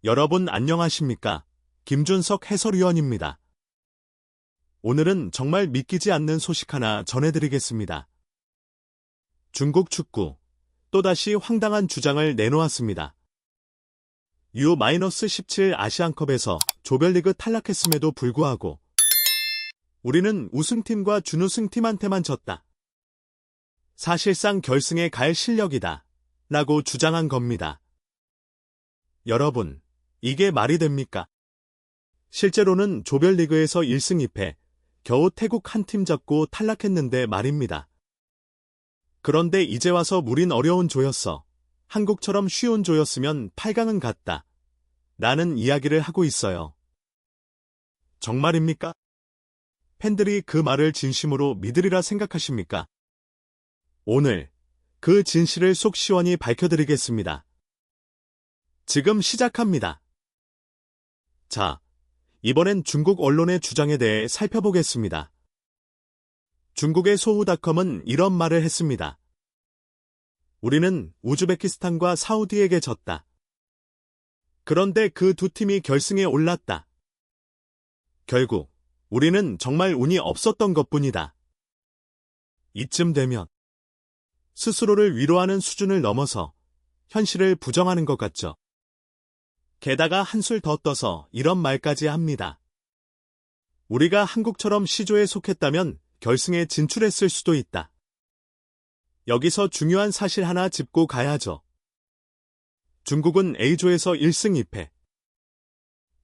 여러분 안녕하십니까? 김준석 해설위원입니다. 오늘은 정말 믿기지 않는 소식 하나 전해드리겠습니다. 중국 축구, 또다시 황당한 주장을 내놓았습니다. U-17 아시안컵에서 조별리그 탈락했음에도 불구하고 우리는 우승팀과 준우승팀한테만 졌다. 사실상 결승에 갈 실력이다. 라고 주장한 겁니다. 여러분, 이게 말이 됩니까? 실제로는 조별리그에서 1승 2패, 겨우 태국 한 팀 잡고 탈락했는데 말입니다. 그런데 이제 와서 우린 어려운 조였어. 한국처럼 쉬운 조였으면 8강은 갔다. 라는 이야기를 하고 있어요. 정말입니까? 팬들이 그 말을 진심으로 믿으리라 생각하십니까? 오늘 그 진실을 속 시원히 밝혀드리겠습니다. 지금 시작합니다. 자, 이번엔 중국 언론의 주장에 대해 살펴보겠습니다. 중국의 소우닷컴은 이런 말을 했습니다. 우리는 우즈베키스탄과 사우디에게 졌다. 그런데 그 두 팀이 결승에 올랐다. 결국 우리는 정말 운이 없었던 것뿐이다. 이쯤 되면 스스로를 위로하는 수준을 넘어서 현실을 부정하는 것 같죠. 게다가 한술 더 떠서 이런 말까지 합니다. 우리가 한국처럼 C조에 속했다면 결승에 진출했을 수도 있다. 여기서 중요한 사실 하나 짚고 가야죠. 중국은 A조에서 1승 2패.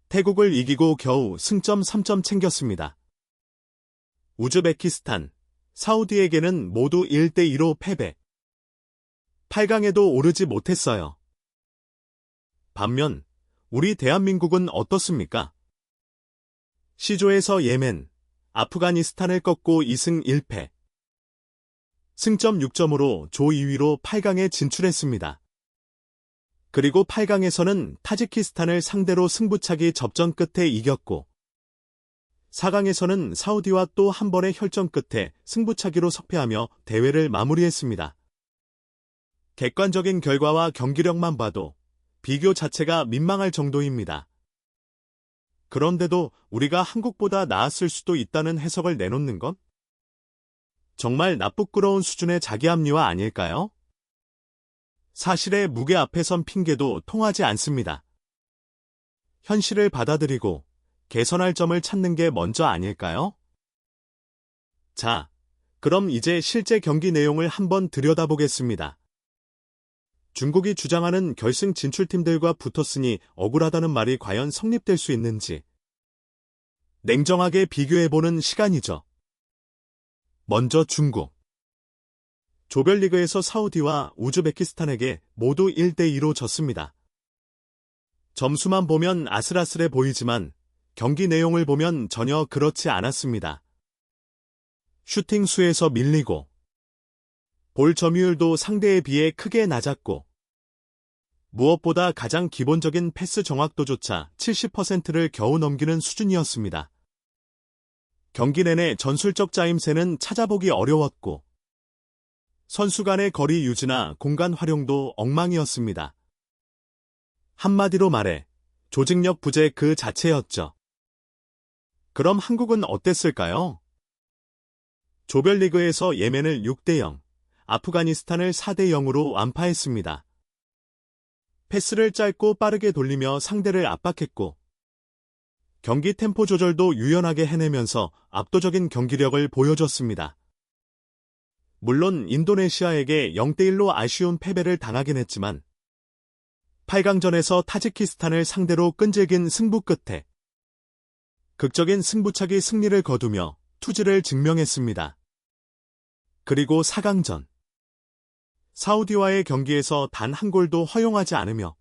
태국을 이기고 겨우 승점 3점 챙겼습니다. 우즈베키스탄, 사우디에게는 모두 1대2로 패배. 8강에도 오르지 못했어요. 반면 우리 대한민국은 어떻습니까? C조에서 예멘, 아프가니스탄을 꺾고 2승 1패. 승점 6점으로 조 2위로 8강에 진출했습니다. 그리고 8강에서는 타지키스탄을 상대로 승부차기 접전 끝에 이겼고 4강에서는 사우디와 또 한 번의 혈전 끝에 승부차기로 석패하며 대회를 마무리했습니다. 객관적인 결과와 경기력만 봐도 비교 자체가 민망할 정도입니다. 그런데도 우리가 한국보다 나았을 수도 있다는 해석을 내놓는 건 정말 나쁘끄러운 수준의 자기합리화 아닐까요? 사실의 무게 앞에 선 핑계도 통하지 않습니다. 현실을 받아들이고 개선할 점을 찾는 게 먼저 아닐까요? 자, 그럼 이제 실제 경기 내용을 한번 들여다보겠습니다. 중국이 주장하는 결승 진출팀들과 붙었으니 억울하다는 말이 과연 성립될 수 있는지 냉정하게 비교해보는 시간이죠. 먼저 중국. 조별리그에서 사우디와 우즈베키스탄에게 모두 1대2로 졌습니다. 점수만 보면 아슬아슬해 보이지만 경기 내용을 보면 전혀 그렇지 않았습니다. 슈팅 수에서 밀리고 볼 점유율도 상대에 비해 크게 낮았고 무엇보다 가장 기본적인 패스 정확도조차 70%를 겨우 넘기는 수준이었습니다. 경기 내내 전술적 짜임새는 찾아보기 어려웠고 선수 간의 거리 유지나 공간 활용도 엉망이었습니다. 한마디로 말해 조직력 부재 그 자체였죠. 그럼 한국은 어땠을까요? 조별리그에서 예멘을 6대0, 아프가니스탄을 4대0으로 완파했습니다. 패스를 짧고 빠르게 돌리며 상대를 압박했고 경기 템포 조절도 유연하게 해내면서 압도적인 경기력을 보여줬습니다. 물론 인도네시아에게 0대1로 아쉬운 패배를 당하긴 했지만 8강전에서 타지키스탄을 상대로 끈질긴 승부 끝에 극적인 승부차기 승리를 거두며 투지를 증명했습니다. 그리고 4강전. 사우디와의 경기에서 단 한 골도 허용하지 않으며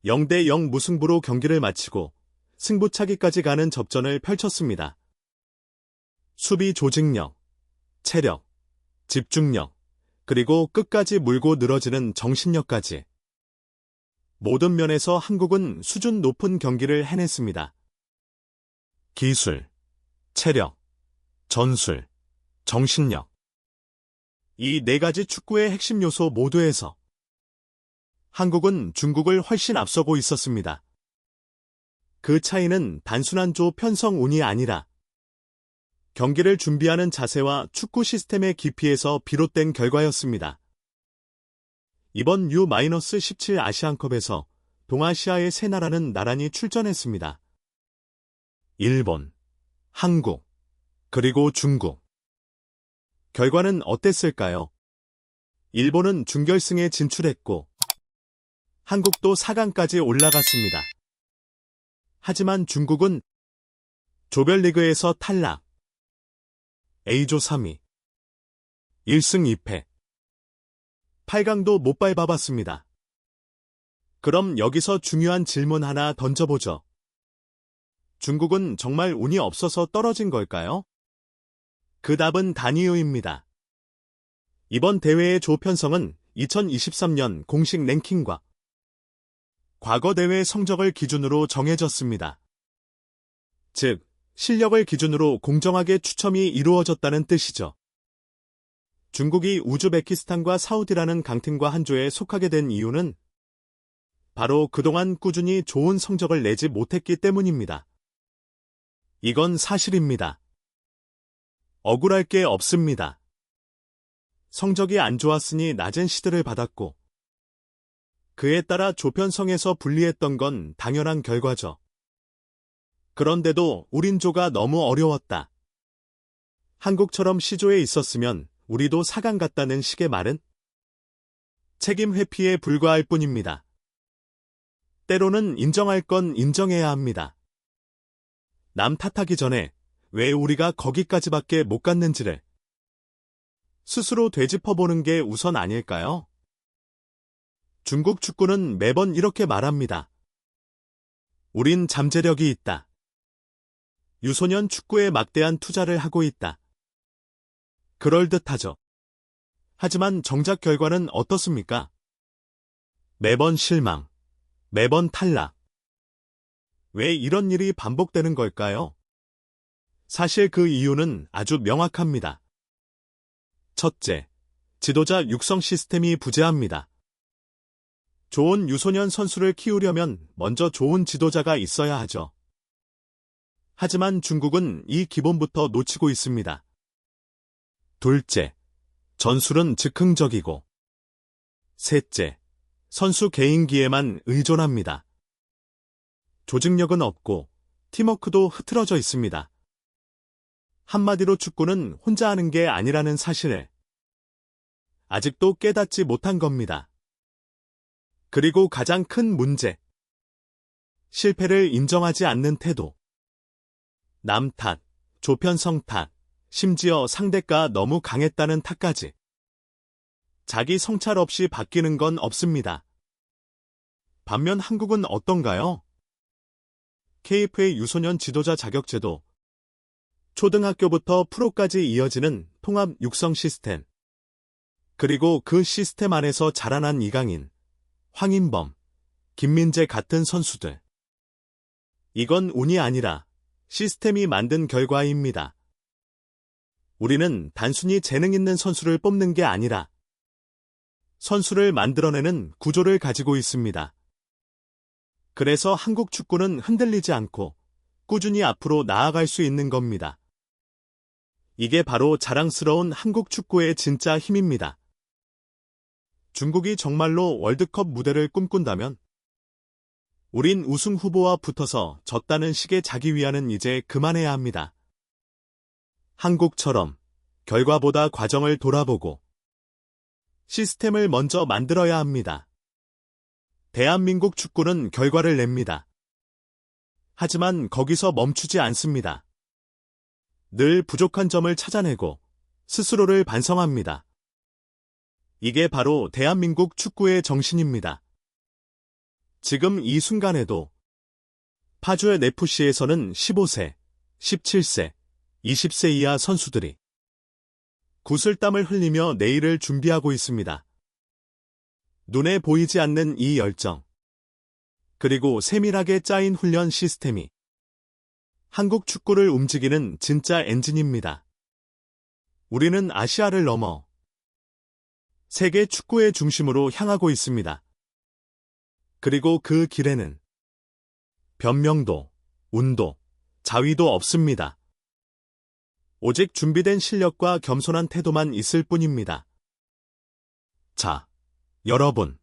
0대0 무승부로 경기를 마치고 승부차기까지 가는 접전을 펼쳤습니다. 수비 조직력, 체력, 집중력, 그리고 끝까지 물고 늘어지는 정신력까지 모든 면에서 한국은 수준 높은 경기를 해냈습니다. 기술, 체력, 전술, 정신력. 이 네 가지 축구의 핵심 요소 모두에서 한국은 중국을 훨씬 앞서고 있었습니다. 그 차이는 단순한 조 편성 운이 아니라 경기를 준비하는 자세와 축구 시스템의 깊이에서 비롯된 결과였습니다. 이번 U-17 아시안컵에서 동아시아의 세 나라는 나란히 출전했습니다. 일본, 한국, 그리고 중국. 결과는 어땠을까요? 일본은 준결승에 진출했고 한국도 4강까지 올라갔습니다. 하지만 중국은 조별리그에서 탈락. A조 3위. 1승 2패. 8강도 못 밟아봤습니다. 그럼 여기서 중요한 질문 하나 던져보죠. 중국은 정말 운이 없어서 떨어진 걸까요? 그 답은 단이유입니다. 이번 대회의 조 편성은 2023년 공식 랭킹과 과거 대회 성적을 기준으로 정해졌습니다. 즉, 실력을 기준으로 공정하게 추첨이 이루어졌다는 뜻이죠. 중국이 우즈베키스탄과 사우디라는 강팀과 한 조에 속하게 된 이유는 바로 그동안 꾸준히 좋은 성적을 내지 못했기 때문입니다. 이건 사실입니다. 억울할 게 없습니다. 성적이 안 좋았으니 낮은 시드를 받았고 그에 따라 조편성에서 불리했던 건 당연한 결과죠. 그런데도 우린 조가 너무 어려웠다. 한국처럼 C조에 있었으면 우리도 4강 갔다는 식의 말은 책임 회피에 불과할 뿐입니다. 때로는 인정할 건 인정해야 합니다. 남 탓하기 전에 왜 우리가 거기까지밖에 못 갔는지를 스스로 되짚어보는 게 우선 아닐까요? 중국 축구는 매번 이렇게 말합니다. 우린 잠재력이 있다. 유소년 축구에 막대한 투자를 하고 있다. 그럴듯하죠. 하지만 정작 결과는 어떻습니까? 매번 실망, 매번 탈락. 왜 이런 일이 반복되는 걸까요? 사실 그 이유는 아주 명확합니다. 첫째, 지도자 육성 시스템이 부재합니다. 좋은 유소년 선수를 키우려면 먼저 좋은 지도자가 있어야 하죠. 하지만 중국은 이 기본부터 놓치고 있습니다. 둘째, 전술은 즉흥적이고 셋째, 선수 개인기에만 의존합니다. 조직력은 없고 팀워크도 흐트러져 있습니다. 한마디로 축구는 혼자 하는 게 아니라는 사실을 아직도 깨닫지 못한 겁니다. 그리고 가장 큰 문제, 실패를 인정하지 않는 태도. 남 탓, 조편성 탓, 심지어 상대가 너무 강했다는 탓까지. 자기 성찰 없이 바뀌는 건 없습니다. 반면 한국은 어떤가요? KFA 유소년 지도자 자격제도, 초등학교부터 프로까지 이어지는 통합 육성 시스템, 그리고 그 시스템 안에서 자라난 이강인, 황인범, 김민재 같은 선수들. 이건 운이 아니라 시스템이 만든 결과입니다. 우리는 단순히 재능 있는 선수를 뽑는 게 아니라 선수를 만들어내는 구조를 가지고 있습니다. 그래서 한국 축구는 흔들리지 않고 꾸준히 앞으로 나아갈 수 있는 겁니다. 이게 바로 자랑스러운 한국 축구의 진짜 힘입니다. 중국이 정말로 월드컵 무대를 꿈꾼다면 우린 우승 후보와 붙어서 졌다는 식의 자기 위안은 이제 그만해야 합니다. 한국처럼 결과보다 과정을 돌아보고 시스템을 먼저 만들어야 합니다. 대한민국 축구는 결과를 냅니다. 하지만 거기서 멈추지 않습니다. 늘 부족한 점을 찾아내고 스스로를 반성합니다. 이게 바로 대한민국 축구의 정신입니다. 지금 이 순간에도 파주의 FC에서는 15세, 17세, 20세 이하 선수들이 구슬땀을 흘리며 내일을 준비하고 있습니다. 눈에 보이지 않는 이 열정, 그리고 세밀하게 짜인 훈련 시스템이 한국 축구를 움직이는 진짜 엔진입니다. 우리는 아시아를 넘어 세계 축구의 중심으로 향하고 있습니다. 그리고 그 길에는 변명도, 운도, 자위도 없습니다. 오직 준비된 실력과 겸손한 태도만 있을 뿐입니다. 자, 여러분.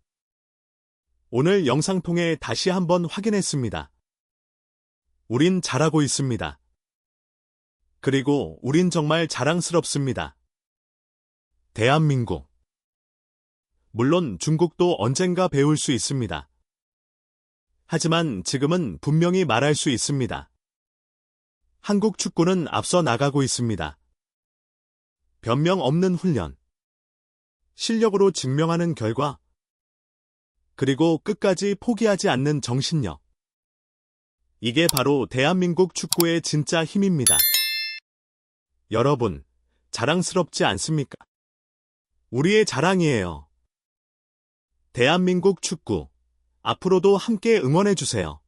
오늘 영상 통해 다시 한번 확인했습니다. 우린 잘하고 있습니다. 그리고 우린 정말 자랑스럽습니다. 대한민국. 물론 중국도 언젠가 배울 수 있습니다. 하지만 지금은 분명히 말할 수 있습니다. 한국 축구는 앞서 나가고 있습니다. 변명 없는 훈련, 실력으로 증명하는 결과, 그리고 끝까지 포기하지 않는 정신력. 이게 바로 대한민국 축구의 진짜 힘입니다. 여러분, 자랑스럽지 않습니까? 우리의 자랑이에요. 대한민국 축구, 앞으로도 함께 응원해주세요.